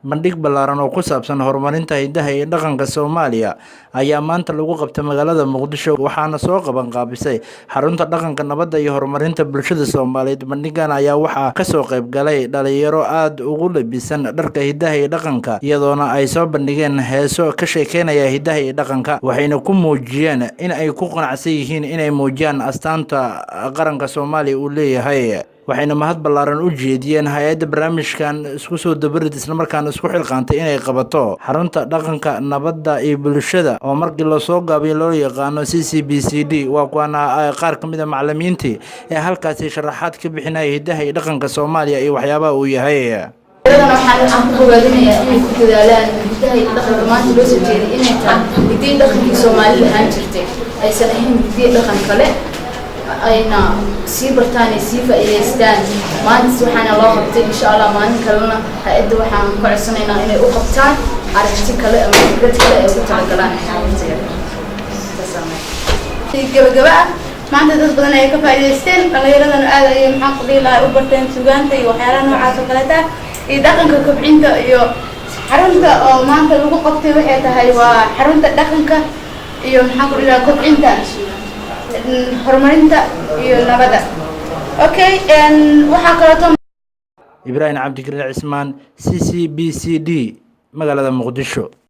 bandhig ballaaran oo ku saabsan horumarinta hidaha iyo dhaqanka Soomaaliya ayaa maanta lagu qabtay magaalada Muqdisho waxaana soo qaban qaabisay xarunta dhaqanka nabadda iyo horumarinta bulshada Soomaaliyeed. Bandhigan ayaa waxaa ka soo qayb galay dhalinyaro aad ugu labisan dharka hidaha iyo dhaqanka iyadoona ay soo bandhigeen heeso ka sheekeynaya hidaha iyo dhaqanka waxayna ku muujiyeen in ay ku qanacsan yihiin inay muujiyaan astaanta qaranka Soomaaliya uu leeyahay. waxayna mahad ballaaran u jeediyeen hay'adda barnaamijkan isku soo dabarid isla markaana isku xilqaantay inay qabato xarunta dhaqanka nabadda iyo bulshada oo markii la soo gaabiyo loo yaqaano CCBCD. waa kuwana qaar ka mid ah macallimiintii ee halkaasi sharaxaad ka bixinaya hidaha iyo dhaqanka Soomaaliya iyo waxyaabaha uu yahay. waxaan ku bogaadinayaa inay ku dadaalaan hidaha iyo dhaqanka maanta loo soo jeeday inay tahay hidii dhaqankii Soomaaliya ahaan jirtay aysan ahayn hidii dhaqan kale ayna sii bartaan ay sii faa'iideystaan. maanta waxaana loo qabtay insha Allah maalin kalena hay'adda waxaan ku codsanaynaa inay u qabtaan aragti kale ama fikrad kale ay ugu talagalaan gabagaba maanta dad badan ay ka faa'iideysteen dhalinyaradan aad ay maxaan ku dhihi lahaa u barteen suugaanta iyo waxyaalaha noocaas oo kaleeta iyo dhaqanka kobcinta iyo xarunta oo maanta lagu qabtay waxay tahay waa xarunta dhaqanka iyo maxaan ku dhihi lahaa kobcinta horumarinta iyo nabadda. waxaa kaleeto Ibrahim Cabdi Cismaan CCBCD magaalada Muqdisho.